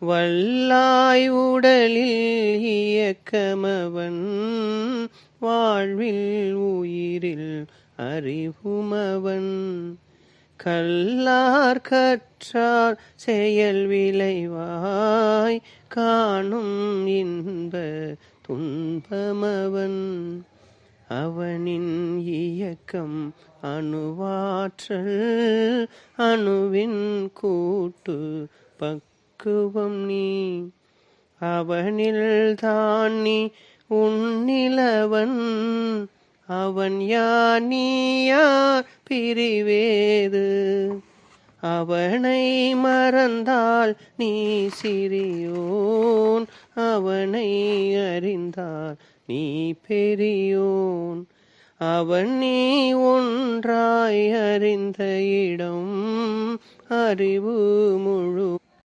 வல்லாய் உடலில் இயக்கமவன் வாழ்வில் உயிரில் அறிவுமவன் கல்லார் கற்றார் செயல் விளைவாய் காணும் இன்ப துன்பமவன் அவனின் இயக்கம் அணுவாற்றல் அணுவின் கூட்டு பக்குவம் நீ அவனில் தான் நீ உன்னிலவன் அவன் யார் நீ யார் பிரிவேது அவனை மறந்தால் நீ சிறியோன் அவனை அறிந்தால் நீ பெரியோன் அவன் நீ ஒன்றாய் அறிந்த இடம் அறிவு முழுமையானதிடம்